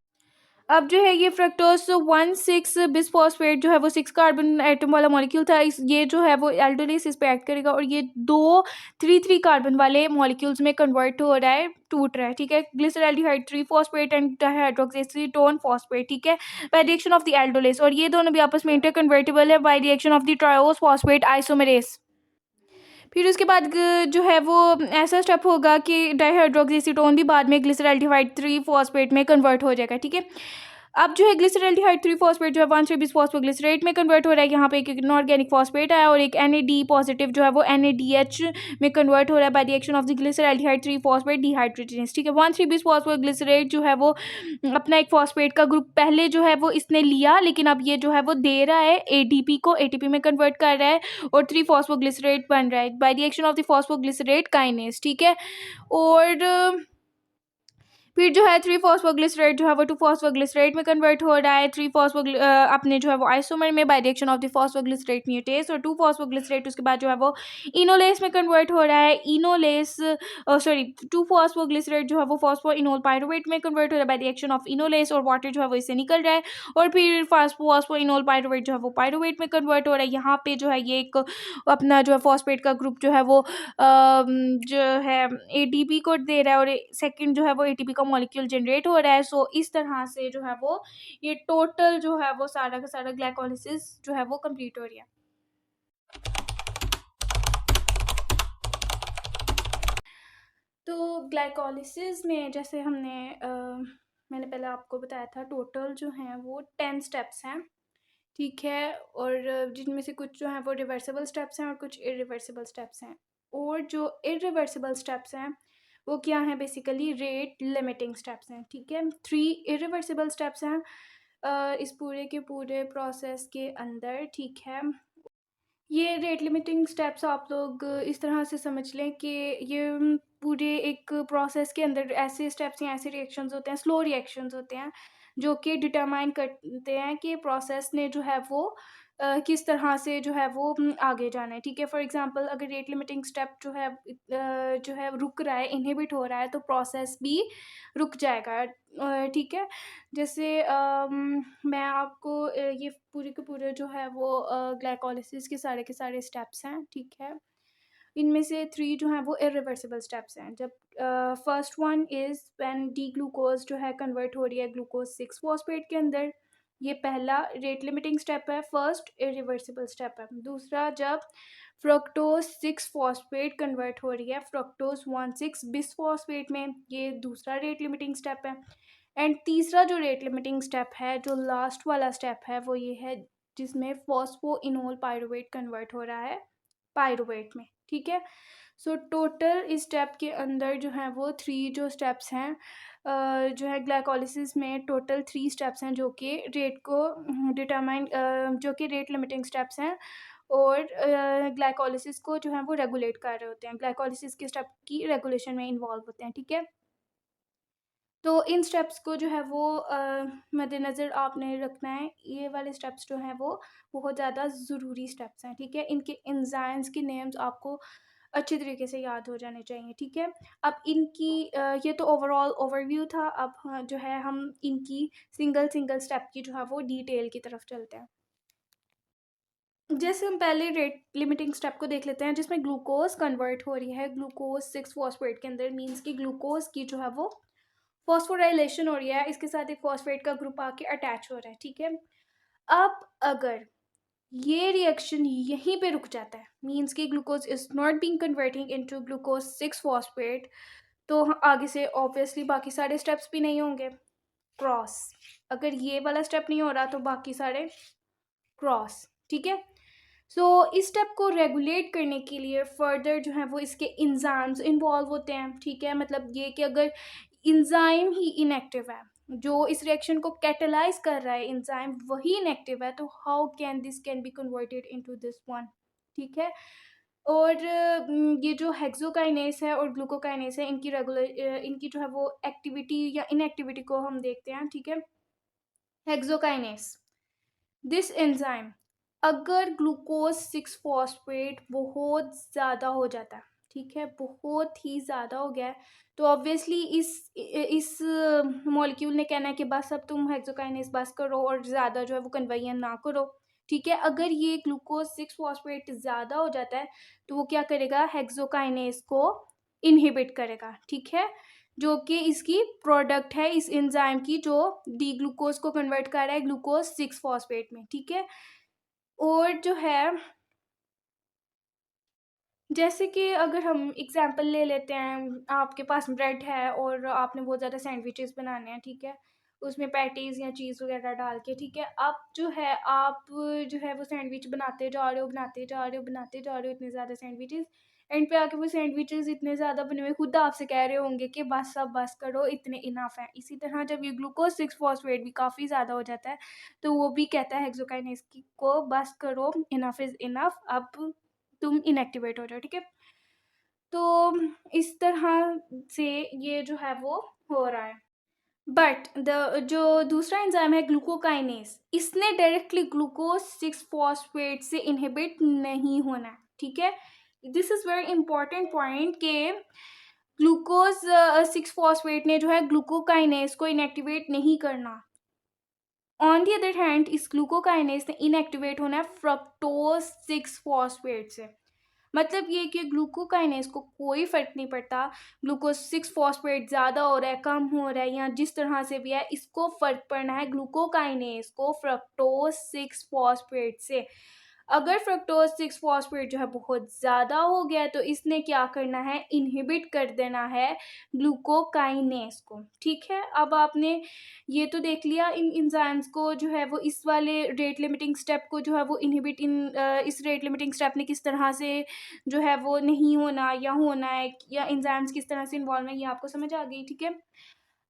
अब जो है ये फ्रक्टोज 1,6 बिसफॉस्फेट जो है वो 6 कार्बन एटम वाला मॉलिक्यूल था, इस ये जो है वो एल्डोलिस इस पे एक्ट करेगा, और ये 2 3 कार्बन वाले मॉलिक्यूल्स में कन्वर्ट हो रहा है, टूट रहा है। ठीक है, ग्लिसरैल्डिहाइड 3 फॉस्फेट एंड डाइहाइड्रोक्सीएसीटोन फॉस्फेट। ठीक है, बाय रिएक्शन ऑफ द एल्डोलिस, और ये दोनों भी आपस में इंटर कन्वर्टेबल है by reaction of the triose phosphate isomerase. फिर उसके बाद जो है वो ऐसा स्टेप होगा कि डाइहाइड्रोक्सीएसीटोन भी बाद में ग्लिसरैल्डिहाइड 3 फॉस्फेट में कन्वर्ट हो जाएगा। ठीक है, अब जो है ग्लिसरैल्डिहाइड 3 फॉस्फेट जो है 1,3 फॉस्फोग्लिसरेट में कन्वर्ट हो रहा है, यहाँ पे एक इनऑर्गेनिक फॉस्फेट आया, और एक NAD पॉजिटिव जो है वो NADH में कन्वर्ट हो रहा है by reaction of the glyceraldehyde 3 phosphate dehydrogenase. ठीक है, 1,3 फॉस्फोग्लिसरेट जो है वो अपना एक फॉस्फेट का ग्रुप पहले जो है वो इसने लिया, लेकिन अब ये जो है वो दे रहा है ADP को, ATP में कन्वर्ट कर रहा है, और 3 फॉस्फोग्लिसरेट बन रहा है by reaction of the phosphoglycerate kinase. ठीक है, और फिर जो है 3 फॉस्फोग्लिसरेट जो है वो 2 फॉस्फोग्लिसरेट में कन्वर्ट हो रहा है, 3 अपने जो है वो आइसोमर में by reaction of the phosphoglycerate mutase, और 2 फॉस्फोग्लिसरेट उसके बाद जो है वो इनोलेस में कन्वर्ट हो रहा है। इनोलेस 2 फॉस्फोग्लिसरेट जो है वो फॉस्फोइनोल पायरुवेट में कन्वर्ट हो रहा है बाय रिएक्शन ऑफ इनोलेस, और वाटर जो है वो इससे निकल रहा है, और फिर फॉस्फोइनोल पायरुवेट जो है वो पायरुवेट में कन्वर्ट हो रहा है। यहाँ पे जो है ये एक अपना जो है फॉस्फेट का ग्रुप जो है वो जो है ATP को दे रहा है, और सेकंड जो है वो ATP का मॉलिक्यूल जनरेट हो रहा है। सो इस तरह से जो है वो ये टोटल जो है वो सारा का सारा ग्लाइकोलिसिस जो है वो कंप्लीट हो रही है। तो ग्लाइकोलिसिस में जैसे मैंने पहले आपको बताया था, टोटल जो हैं वो 10 स्टेप्स हैं। ठीक है, और जिनमें से कुछ जो हैं वो रिवर्सिबल स्टेप्स हैं और कुछ इरिवर्सिबल स्टेप्स हैं, और जो इरिवर्सिबल स्टेप्स हैं वो क्या हैं? बेसिकली रेट लिमिटिंग स्टेप्स हैं। ठीक है, 3 इरिवर्सिबल स्टेप्स हैं इस पूरे के पूरे प्रोसेस के अंदर। ठीक है, ये रेट लिमिटिंग स्टेप्स आप लोग इस तरह से समझ लें कि ये पूरे एक प्रोसेस के अंदर ऐसे स्टेप्स या ऐसे रिएक्शंस होते हैं, स्लो रिएक्शंस होते हैं, जो कि डिटरमाइन करते हैं कि प्रोसेस ने जो है वो किस तरह से जो है वो आगे जाना है, ठीक है? फॉर एग्ज़ाम्पल अगर रेट लिमिटिंग स्टेप जो है रुक रहा है, इन्हिबिट हो रहा है, तो प्रोसेस भी रुक जाएगा ठीक है? जैसे मैं आपको ये पूरे के पूरे जो है वो ग्लाइकोलिसिस के सारे स्टेप्स हैं, ठीक है? इनमें से 3 जो हैं वो इरिवर्सिबल स्टेप्स हैं। जब first one is when D-glucose जो है कन्वर्ट हो रही है ग्लूकोज़ 6 फॉस्फेट के अंदर, ये पहला रेट लिमिटिंग स्टेप है, फर्स्ट इरिवर्सिबल स्टेप है। दूसरा जब फ्रक्टोज़ 6 फॉस्फेट कन्वर्ट हो रही है फ्रक्टोज़ 1,6 बिसफॉस्फेट में, ये दूसरा रेट लिमिटिंग स्टेप है। एंड तीसरा जो रेट लिमिटिंग स्टेप है, जो लास्ट वाला स्टेप है, वो ये है जिसमें फॉस्फोइनोल पाइरूवेट कन्वर्ट हो रहा है पाइरूवेट में, ठीक है? सो टोटल इस स्टेप के अंदर जो है वो 3 जो स्टेप्स हैं जो है ग्लाइकोलिसिस में टोटल 3 स्टेप्स हैं जो कि रेट को डिटरमाइन जो कि रेट लिमिटिंग स्टेप्स हैं और ग्लाइकोलिसिस को जो है वो रेगुलेट कर रहे होते हैं। ग्लाइकोलिसिस के स्टेप की रेगुलेशन में इन्वॉल्व होते हैं, ठीक है? तो इन स्टेप्स को जो है वो मद्देनज़र आपने रखना है। ये वाले स्टेप्स जो हैं वो बहुत ज़्यादा ज़रूरी स्टेप्स हैं, ठीक है? इनके एंजाइम्स के नेम्स आपको अच्छे तरीके से याद हो जाने चाहिए, ठीक है? अब इनकी ये तो ओवरऑल ओवरव्यू था। अब हाँ, जो है हम इनकी सिंगल स्टेप की जो है वो डिटेल की तरफ चलते हैं। जैसे हम पहले रेट लिमिटिंग स्टेप को देख लेते हैं जिसमें ग्लूकोज़ कन्वर्ट हो रही है ग्लूकोज़ 6 फॉस्फेट के अंदर मीन्स कि ग्लूकोज़ की जो है वो फॉस्फोराइलेशन हो रही है, इसके साथ एक फॉस्फेट का ग्रुप आके अटैच हो रहा है, ठीक है? अब अगर ये रिएक्शन यहीं पे रुक जाता है मीन्स कि glucose is not being converting into glucose 6 phosphate, तो आगे से ऑब्वियसली बाकी सारे स्टेप्स भी नहीं होंगे। क्रॉस, अगर ये वाला स्टेप नहीं हो रहा तो बाकी सारे क्रॉस, ठीक है? सो इस स्टेप को रेगुलेट करने के लिए फर्दर जो है वो इसके इंजाइम्स इन्वॉल्व होते हैं, ठीक है? मतलब ये कि अगर इंजाइम ही इनएक्टिव है, जो इस रिएक्शन को कैटेलाइज कर रहा है इंजाइम वही इनएक्टिव है, तो how can be converted into this one, ठीक है? और ये जो हेक्सोकाइनेस है और ग्लूकोकाइनेस है इनकी जो है वो एक्टिविटी या इनएक्टिविटी को हम देखते हैं, ठीक है? हेक्सोकाइनेस, दिस एंजाइम अगर ग्लूकोज 6 फॉस्फेट बहुत ज़्यादा हो जाता है, ठीक है? बहुत ही ज़्यादा हो गया है, तो ऑब्वियसली इस मॉलिक्यूल ने कहना है कि बस अब तुम हेक्सोकाइनेस बस करो और ज़्यादा जो है वो कन्वेयर ना करो, ठीक है? अगर ये ग्लूकोज 6 फॉस्फेट ज़्यादा हो जाता है तो वो क्या करेगा, हेक्सोकाइनेस को इनहिबिट करेगा, ठीक है? जो कि इसकी प्रोडक्ट है इस एंजाइम की जो डी ग्लूकोज को कन्वर्ट कर रहा है ग्लूकोज 6 फॉस्फेट में, ठीक है? और जो है जैसे कि अगर हम एग्ज़ाम्पल ले लेते हैं, आपके पास ब्रेड है और आपने बहुत ज़्यादा सैंडविचेस बनाने हैं, ठीक है? उसमें पैटीज़ या चीज़ वग़ैरह डाल के, ठीक है? अब जो है आप जो है वो सैंडविच बनाते जा रहे हो, बनाते जा रहे हो, बनाते जा रहे हो इतने ज़्यादा सैंडविचेस, एंड पे आके वो सैंडविचेस इतने ज़्यादा बने हुए खुद आपसे कह रहे होंगे कि बस अब बस करो, इतने इनफ है। इसी तरह जब ये ग्लूकोज़ 6 फॉस्फेट भी काफ़ी ज़्यादा हो जाता है, तो वो भी कहता है हेक्सोकाइनेस की को बस करो, इनफ इज़ इनफ, अब तुम इनएक्टिवेट हो जाओ, ठीक है? तो इस तरह से ये जो है वो हो रहा है। बट द जो दूसरा एंजाइम है ग्लूकोकाइनेस, इसने डायरेक्टली ग्लूकोज 6 फॉस्फेट से इनहिबिट नहीं होना है, ठीक है? This is very important point कि ग्लूकोज 6 फॉस्फेट ने जो है ग्लूकोकाइनेस को इनएक्टिवेट नहीं करना। ऑन दी अदर हैंड इस ग्लूकोकाइनेस ने इनएक्टिवेट होना है फ्रक्टोज 6 फॉस्फेट से। मतलब ये कि ग्लूकोकाइनेस को कोई फ़र्क नहीं पड़ता, ग्लूकोज 6 फॉस्फेट ज़्यादा हो रहा है, कम हो रहा है या जिस तरह से भी है, इसको फ़र्क पड़ना है ग्लूकोकाइनेस को फ्रक्टोज 6 फॉस्फेट से। अगर फ्रक्टोज 6 फॉस्फेट जो है बहुत ज़्यादा हो गया है, तो इसने क्या करना है, इनहिबिट कर देना है ग्लूकोकाइनेस को, ठीक है? अब आपने ये तो देख लिया इन एंजाइम्स को जो है वो इस वाले रेट लिमिटिंग स्टेप को जो है वो इस रेट लिमिटिंग स्टेप ने किस तरह से जो है वो नहीं होना या होना है या एंजाइम्स किस तरह से इन्वॉल्व है, ये आपको समझ आ गई, ठीक है?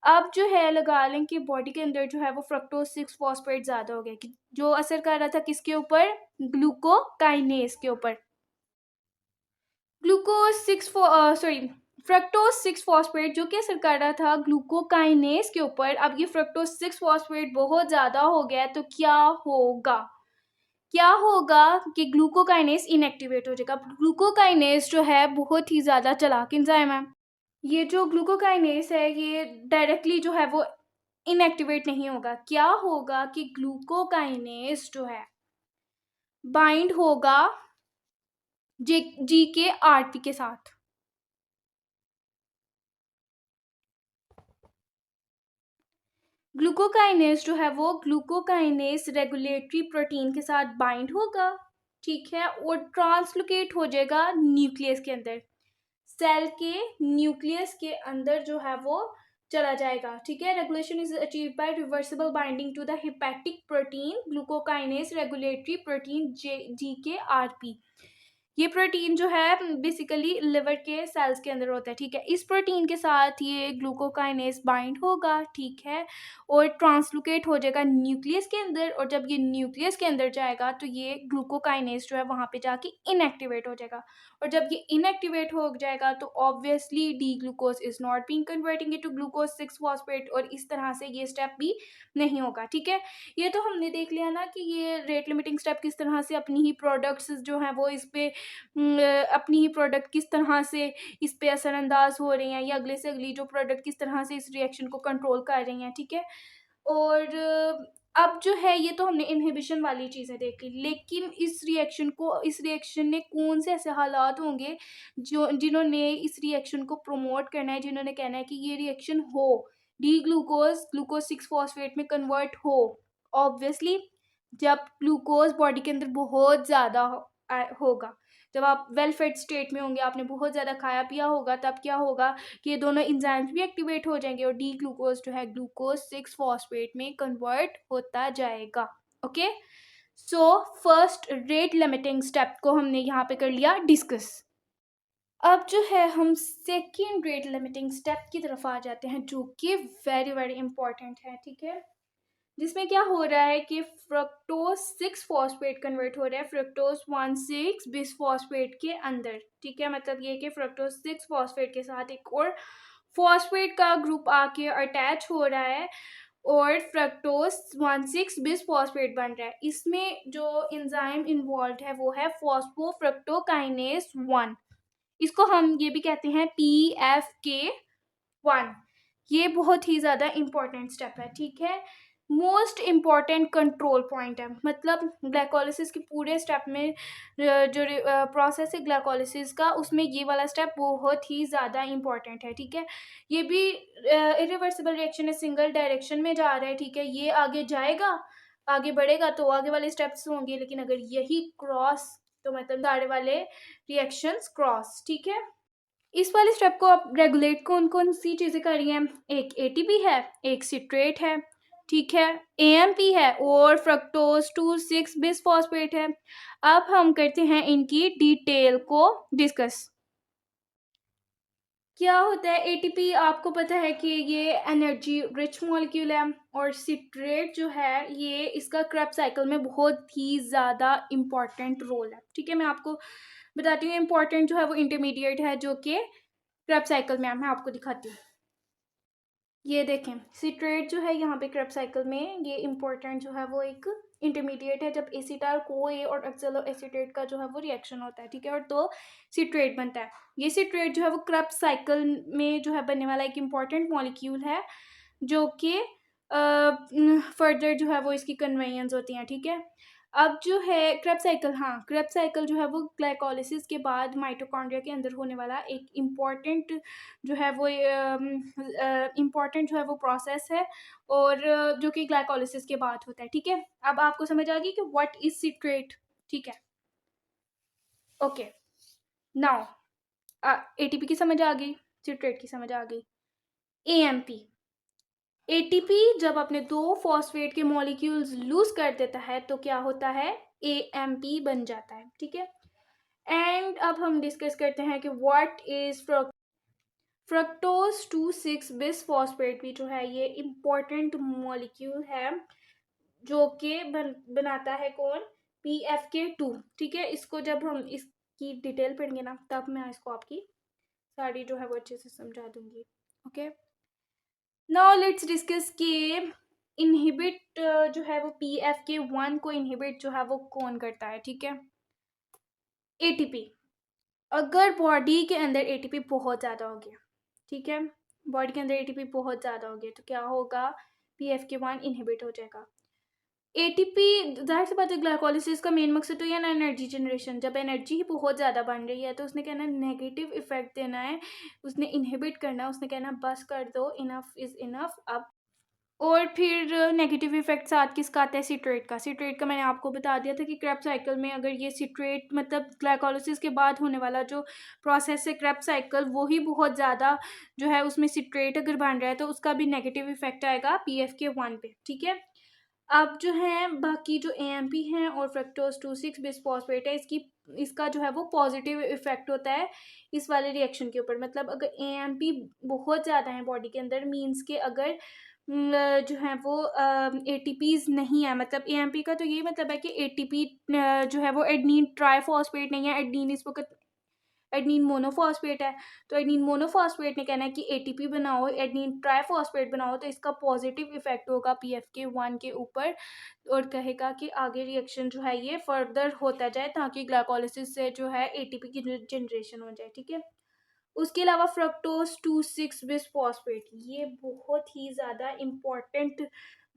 अब जो है लगा लें कि बॉडी के अंदर जो है वो फ्रक्टोज 6 फॉस्फेट ज़्यादा हो गया, कि जो असर कर रहा था किसके ऊपर, ग्लूकोकाइनेज के ऊपर। ग्लूकोज फ्रक्टोज 6 फॉस्फेट जो कि असर कर रहा था ग्लूकोकाइनेज के ऊपर, अब ये फ्रक्टोज 6 फॉस्फेट बहुत ज़्यादा हो गया है, तो क्या होगा कि ग्लूकोकाइनेज इनएक्टिवेट हो जाएगा। ग्लूकोकाइनेज जो है बहुत ही ज़्यादा चालाक एंजाइम है। ये जो ग्लूकोकाइनेज है ये डायरेक्टली जो है वो इनएक्टिवेट नहीं होगा। क्या होगा कि ग्लूकोकाइनेज जो है बाइंड होगा GKRP के साथ। ग्लूकोकाइनेज जो है वो ग्लूकोकाइनेज रेगुलेटरी प्रोटीन के साथ बाइंड होगा, ठीक है, और ट्रांसलोकेट हो जाएगा न्यूक्लियस के अंदर, सेल के न्यूक्लियस के अंदर जो है वो चला जाएगा, ठीक है। Regulation is achieved by reversible binding to the hepatic protein glucokinase regulatory protein GKRP। ये प्रोटीन जो है बेसिकली लिवर के सेल्स के अंदर होता है, ठीक है। इस प्रोटीन के साथ ये ग्लूकोकाइनेज बाइंड होगा, ठीक है, और ट्रांसलोकेट हो जाएगा न्यूक्लियस के अंदर, और जब ये न्यूक्लियस के अंदर जाएगा तो ये ग्लूकोकाइनेज जो है वहाँ पे जाके इनएक्टिवेट हो जाएगा, और जब ये इनएक्टिवेट हो जाएगा तो obviously D glucose is not being converting into glucose 6 phosphate, और इस तरह से ये स्टेप भी नहीं होगा, ठीक है। ये तो हमने देख लिया ना कि ये रेट लिमिटिंग स्टेप किस तरह से अपनी ही प्रोडक्ट्स जो हैं वो इस पे अपनी ही प्रोडक्ट किस तरह से इस पे असरअंदाज हो रही हैं, या अगले से अगली जो प्रोडक्ट किस तरह से इस रिएक्शन को कंट्रोल कर रही हैं, ठीक है। और अब जो है ये तो हमने इनहिबिशन वाली चीज़ें देख ली, लेकिन इस रिएक्शन ने कौन से ऐसे हालात होंगे जो जिन्होंने इस रिएक्शन को प्रमोट करना है, जिन्होंने कहना है कि ये रिएक्शन हो, डी ग्लूकोज 6 फॉस्फेट में कन्वर्ट हो। ऑब्वियसली जब ग्लूकोज बॉडी के अंदर बहुत ज़्यादा होगा, जब आप वेल फेड स्टेट में होंगे, आपने बहुत ज़्यादा खाया पिया होगा, तब क्या होगा कि ये दोनों एंजाइम्स भी एक्टिवेट हो जाएंगे और डी ग्लूकोज जो है ग्लूकोज 6 फॉस्फेट में कन्वर्ट होता जाएगा। Okay, so first rate limiting step को हमने यहाँ पे कर लिया डिस्कस। अब जो है हम सेकेंड रेट लिमिटिंग स्टेप की तरफ आ जाते हैं, जो कि वेरी वेरी इंपॉर्टेंट है, ठीक है। जिसमें क्या हो रहा है कि फ्रक्टोज 6 फॉस्फेट कन्वर्ट हो रहा है फ्रक्टोज 1,6 बिसफॉस्फेट के अंदर, ठीक है। मतलब ये कि फ्रक्टोज 6 फॉस्फेट के साथ एक और फॉस्फेट का ग्रुप आके अटैच हो रहा है और फ्रक्टोज 1,6 बिसफॉस्फेट बन रहा है। इसमें जो एंजाइम इन्वॉल्व है वो है फॉस्फोफ्रक्टोकाइनेज 1। इसको हम ये भी कहते हैं PFK1। ये बहुत ही ज़्यादा इम्पॉर्टेंट स्टेप है, ठीक है। मोस्ट इम्पॉर्टेंट कंट्रोल पॉइंट है, मतलब ग्लाइकोलिसिस के पूरे स्टेप में जो प्रोसेस है ग्लाइकोलिसिस का, उसमें ये वाला स्टेप बहुत ही ज़्यादा इम्पॉर्टेंट है, ठीक है। ये भी इरिवर्सिबल रिएक्शन है, सिंगल डायरेक्शन में जा रहा है, ठीक है। ये आगे जाएगा, आगे बढ़ेगा तो आगे वाले स्टेप्स होंगे, लेकिन अगर यही क्रॉस, तो मतलब सारे वाले रिएक्शंस क्रॉस, ठीक है। इस वाले स्टेप को आप रेगुलेट कौन कौन सी चीज़ें कर रही हैं, एक एटीपी है, एक सिट्रेट है, ठीक है, एएमपी है और फ्रक्टोज 2,6 बिसफॉस्फेट है। अब हम करते हैं इनकी डिटेल को डिस्कस। क्या होता है एटीपी, आपको पता है कि ये एनर्जी रिच मॉलिक्यूल है, और सिट्रेट जो है ये इसका क्रेब्स साइकिल में बहुत ही ज़्यादा इम्पॉर्टेंट रोल है, ठीक है। मैं आपको बताती हूँ इम्पॉर्टेंट जो है वो इंटरमीडिएट है जो कि क्रेब्स साइकिल में मैं आपको दिखाती हूँ। ये देखें सिट्रेट जो है यहाँ पे क्रेब्स साइकिल में ये इम्पोर्टेंट जो है वो एक इंटरमीडिएट है। जब एसिटाइल CoA और ऑक्सैलो एसीटेट का जो है वो रिएक्शन होता है, ठीक है, और तो सिट्रेट बनता है। ये सिट्रेट जो है वो क्रेब्स साइकिल में जो है बनने वाला एक इम्पॉर्टेंट मॉलिक्यूल है, जो कि फर्दर जो है वो इसकी कन्वेयंस होती हैं, ठीक है। अब जो है क्रेब्स साइकिल, हाँ, क्रेब्स साइकिल जो है वो ग्लाइकोलिसिस के बाद माइटोकॉन्ड्रिया के अंदर होने वाला एक इम्पॉर्टेंट जो है वो इम्पॉर्टेंट जो है वो प्रोसेस है, और जो कि ग्लाइकोलिसिस के बाद होता है, ठीक है। अब आपको समझ आ गई कि व्हाट इज सिट्रेट, ठीक है। ओके, नाउ एटीपी की समझ आ गई, सिट्रेट की समझ आ गई। एएमपी, एटीपी जब अपने 2 फॉस्फेट के मॉलिक्यूल्स लूज कर देता है तो क्या होता है, एएमपी बन जाता है, ठीक है। एंड अब हम डिस्कस करते हैं कि व्हाट इज फ्रक्टोज 2,6 बिसफॉस्फेट भी जो है ये इम्पोर्टेंट मॉलिक्यूल है जो कि बनाता है कौन, PFK2। ठीक है, इसको जब हम इसकी डिटेल पढ़ेंगे ना तब मैं इसको आपकी सारी जो है वो अच्छे से समझा दूंगी। ओके, नाउ लेट्स डिस्कस के इनहिबिट जो है वो PFK1 को इनहिबिट जो है वो कौन करता है। ठीक है, ATP। अगर बॉडी के अंदर ATP बहुत ज़्यादा हो गया, ठीक है, बॉडी के अंदर ATP बहुत ज़्यादा हो गया तो क्या होगा, PFK1 इनहिबिट हो जाएगा। ATP, जाहिर सी बात है ग्लाइकोलिसिस का मेन मकसद तो ये ना एनर्जी जनरेशन। जब एनर्जी ही बहुत ज़्यादा बन रही है तो उसने कहना नेगेटिव इफेक्ट देना है, उसने इनहिबिट करना है, उसने कहना बस कर दो, इनफ इज़ इनफ अब। और फिर नेगेटिव इफेक्ट साथ किसका आता है, सिट्रेट का। सिट्रेट का मैंने आपको बता दिया था कि क्रेब्स साइकिल में अगर ये सिट्रेट मतलब ग्लाइकोलिसिस के बाद होने वाला जो प्रोसेस है क्रेब्स साइकिल, वो ही बहुत ज़्यादा जो है उसमें सिट्रेट अगर बन रहा है तो उसका भी नेगेटिव इफेक्ट आएगा PFK1 पे। ठीक है, अब जो है बाकी जो AMP हैं और फ्रक्टोज 2,6 बिसफॉस्फेट है, इसका जो है वो पॉजिटिव इफेक्ट होता है इस वाले रिएक्शन के ऊपर। मतलब अगर AMP बहुत ज़्यादा है बॉडी के अंदर, मीन्स के अगर जो है वो ATPs नहीं है, मतलब AMP का तो यही मतलब है कि ATP जो है वो एडनीन ट्राइफॉस्फेट नहीं है, एडनीन इस वक्त एडनीन मोनोफॉस्फेट है। तो एडनीन मोनोफॉस्फेट ने कहना है कि ATP बनाओ, एडनीन ट्राइफॉस्फेट बनाओ, तो इसका पॉजिटिव इफेक्ट होगा PFK1 के ऊपर और कहेगा कि आगे रिएक्शन जो है ये फर्दर होता जाए ताकि ग्लाइकोलिसिस से जो है ATP की जनरेशन हो जाए। ठीक है, उसके अलावा फ्रक्टोज 2,6 बिसफॉस्फेट, ये बहुत ही ज़्यादा इम्पॉर्टेंट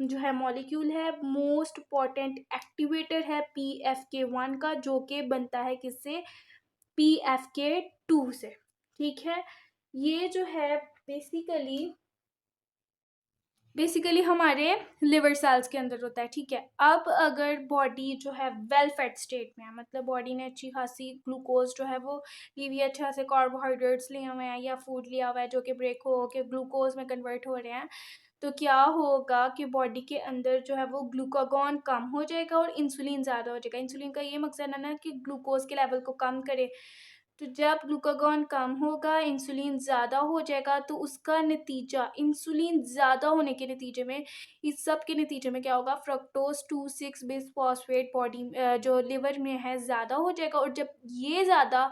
जो है मॉलिक्यूल है, मोस्ट इम्पॉर्टेंट एक्टिवेटर है PFK1 का, जो कि बनता है किससे, PFK2 से। ठीक है, ये जो है बेसिकली हमारे लिवर सेल्स के अंदर होता है। ठीक है, अब अगर बॉडी जो है वेल फेड स्टेट में है, मतलब बॉडी ने अच्छी खासी ग्लूकोज जो है वो ली हुई है, अच्छा से कार्बोहाइड्रेट्स लिए हुए हैं या फूड लिया हुआ है जो कि ब्रेक हो के ग्लूकोज में कन्वर्ट हो रहे हैं, तो क्या होगा कि बॉडी के अंदर जो है वो ग्लूकागॉन कम हो जाएगा और इंसुलिन ज़्यादा हो जाएगा। इंसुलिन का ये मकसद है ना कि ग्लूकोज के लेवल को कम करे। तो जब ग्लूकागॉन कम होगा, इंसुलिन ज़्यादा हो जाएगा, तो उसका नतीजा इंसुलिन ज़्यादा होने के नतीजे में, इस सब के नतीजे में क्या होगा, फ्रक्टोज 2,6 बिसफॉस्फेट बॉडी जो लिवर में है ज़्यादा हो जाएगा। और जब ये ज़्यादा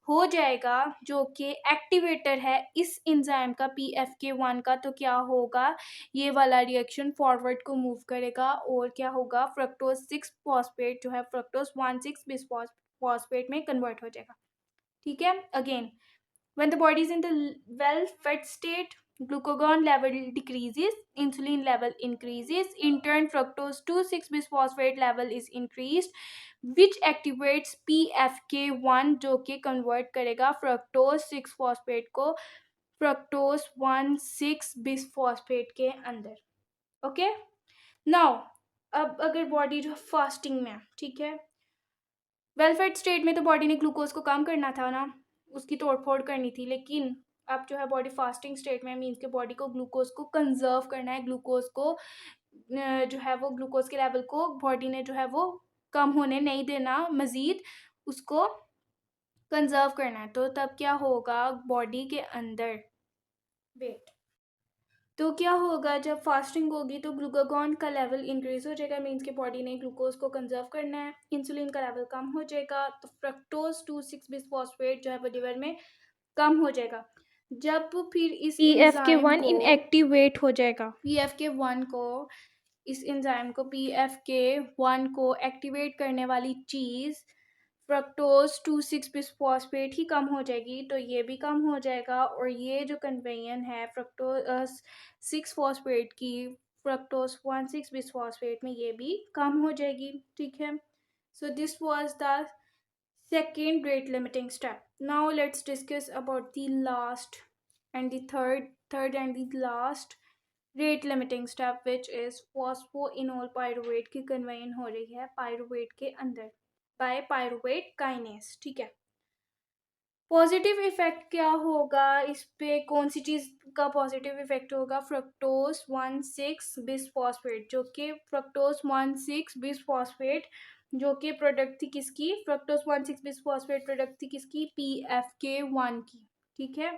हो जाएगा जो कि एक्टिवेटर है इस एंजाइम का PFK1 का, तो क्या होगा, ये वाला रिएक्शन फॉरवर्ड को मूव करेगा और क्या होगा, फ्रक्टोज 6 फॉस्फेट जो है फ्रक्टोज 1,6 बिसफॉस्फेट में कन्वर्ट हो जाएगा। ठीक है, again when the body is in the well fed state, glucagon level decreases, insulin level increases, in turn fructose 2,6 bisphosphate level is increased, which activates PFK1 जो कि convert करेगा fructose 6 phosphate को fructose 1,6 bisphosphate के अंदर। Okay, now अब अगर body जो fasting में है, ठीक है, वेलफेड स्टेट में तो बॉडी ने ग्लूकोज को कम करना था ना, उसकी तोड़ फोड़ करनी थी, लेकिन अब जो है बॉडी फास्टिंग स्टेट में, मीन्स के बॉडी को ग्लूकोज को कंजर्व करना है, ग्लूकोज को जो है वो ग्लूकोज के लेवल को बॉडी ने जो है वो कम होने नहीं देना, मज़ीद उसको कंजर्व करना है। तो तब क्या होगा बॉडी के अंदर, वेट, तो क्या होगा जब फास्टिंग होगी तो ग्लूकागॉन का लेवल इंक्रीज हो जाएगा, मीन्स कि बॉडी ने ग्लूकोज को कंजर्व करना है, इंसुलिन का लेवल कम हो जाएगा, तो फ्रक्टोज 2,6 बिसफॉस्फेट जो है वो लिवर में कम हो जाएगा। जब फिर इस PFK1 इनएक्टिवेट हो जाएगा, PFK1 को, इस एंजाइम को PFK1 को एक्टिवेट करने वाली चीज़ फ्रक्टोज 2,6 बिसफॉस्फेट ही कम हो जाएगी, तो ये भी कम हो जाएगा और ये जो कन्वेयन है फ्रक्टोज 6 फॉस्फेट की फ्रक्टोज 1,6 बिसफॉस्फेट में, ये भी कम हो जाएगी। ठीक है, so this was the second rate limiting step. Now let's discuss about the last and the third and the last rate limiting step, which is phosphoenol pyruvate की कन्वेयन हो रही है पायरुवेट के अंदर बाय पायरुवेट काइनेस। ठीक है, positive effect क्या होगा इस पे, कौन सी चीज़ का पॉजिटिव इफेक्ट होगा, फ्रक्टोज 1,6 बिसफॉस्फेट, जो कि फ्रक्टोज 1,6 बिसफॉस्फेट जो कि प्रोडक्ट थी किसकी, फ्रक्टोज 1,6 बिसफॉस्फेट प्रोडक्ट थी किसकी, PFK1 की। ठीक है,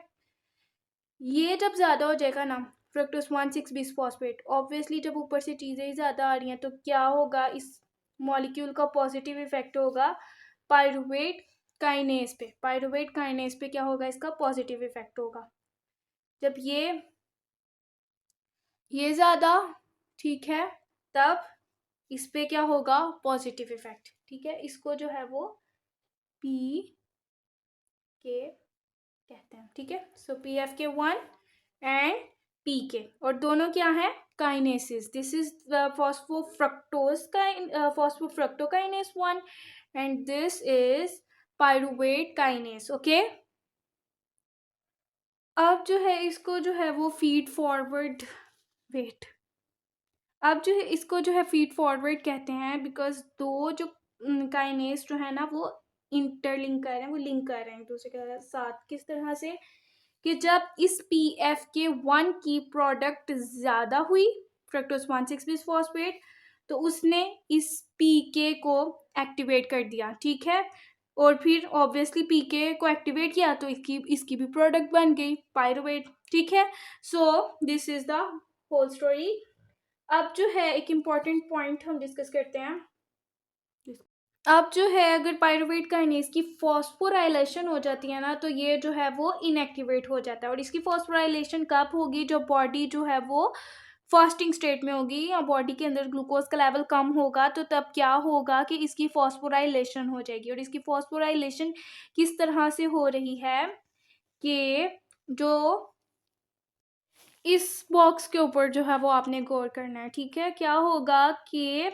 ये जब ज़्यादा हो जाएगा ना फ्रक्टोज 1,6 बिसफॉस्फेट, ऑब्वियसली जब ऊपर से चीज़ें ही ज़्यादा आ रही हैं तो क्या होगा, इस मॉलिक्यूल का पॉजिटिव इफेक्ट होगा पायरुवेट काइनेज पे। पायरुवेट काइनेज पे क्या होगा, इसका पॉजिटिव इफेक्ट होगा। जब ये ज़्यादा, ठीक है, तब इस पे क्या होगा, पॉजिटिव इफेक्ट। ठीक है, इसको जो है वो पी के कहते हैं। ठीक है, सो पी एफ के 1 एंड पी के, और दोनों क्या है, kinases. This is phosphofructose phosphofructokinase 1 and this is pyruvate kinase. Okay, अब जो है इसको जो है वो फीड फॉरवर्ड, वेट, अब जो है इसको जो है फीड फॉरवर्ड कहते हैं बिकॉज दो जो काइनेस जो है ना वो इंटरलिंक कर रहे हैं, वो लिंक कर रहे हैं एक दूसरे के साथ। किस तरह से, कि जब इस पी एफ के 1 की प्रोडक्ट ज़्यादा हुई, फ्रक्टोज 1,6 बिसफॉस्फेट, तो उसने इस पी के को एक्टिवेट कर दिया। ठीक है, और फिर ऑब्वियसली पी के को एक्टिवेट किया तो इसकी भी प्रोडक्ट बन गई पायरुवेट। ठीक है, so this is the whole story. अब जो है एक इम्पॉर्टेंट पॉइंट हम डिस्कस करते हैं। अब जो है अगर पायरुवेट काइनेज की फॉस्फोराइलेशन हो जाती है ना तो ये जो है वो इनएक्टिवेट हो जाता है। और इसकी फॉस्फोराइलेशन कब होगी, जब बॉडी जो है वो फास्टिंग स्टेट में होगी या बॉडी के अंदर ग्लूकोज का लेवल कम होगा, तो तब क्या होगा कि इसकी फॉस्फोराइलेशन हो जाएगी। और इसकी फॉस्फोराइलेशन किस तरह से हो रही है कि जो इस बॉक्स के ऊपर जो है वो आपने गौर करना है। ठीक है, क्या होगा कि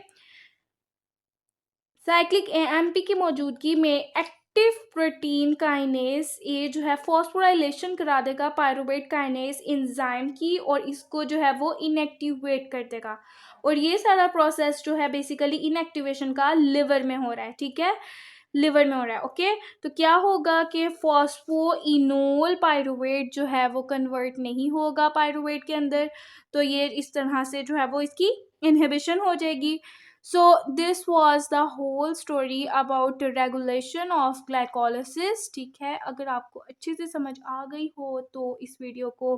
साइक्लिक एएमपी की मौजूदगी में एक्टिव प्रोटीन काइनेज ये जो है फॉस्फोराइलेशन करा देगा पायरुवेट काइनेज एंजाइम की, और इसको जो है वो इनएक्टिवेट कर देगा। और ये सारा प्रोसेस जो है बेसिकली इनएक्टिवेशन का लिवर में हो रहा है। ठीक है, लिवर में हो रहा है। ओके, तो क्या होगा कि फॉस्फोइनोल पायरुवेट जो है वो कन्वर्ट नहीं होगा पायरुवेट के अंदर, तो ये इस तरह से जो है वो इसकी इनहिबिशन हो जाएगी। So this was the whole story about regulation of glycolysis। ठीक है, अगर आपको अच्छे से समझ आ गई हो तो इस वीडियो को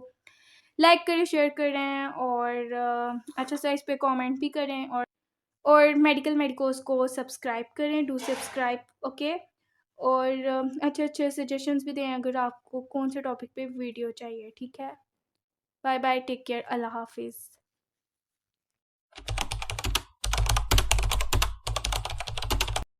लाइक करें, शेयर करें, और अच्छा सा इस पे कमेंट भी करें, और मेडिकल मेडिकोस को सब्सक्राइब करें, डू सब्सक्राइब। ओके, और अच्छे अच्छे सजेशंस भी दें अगर आपको कौन से टॉपिक पे वीडियो चाहिए। ठीक है, बाय बाय, टेक केयर, अल्लाह हाफिज़।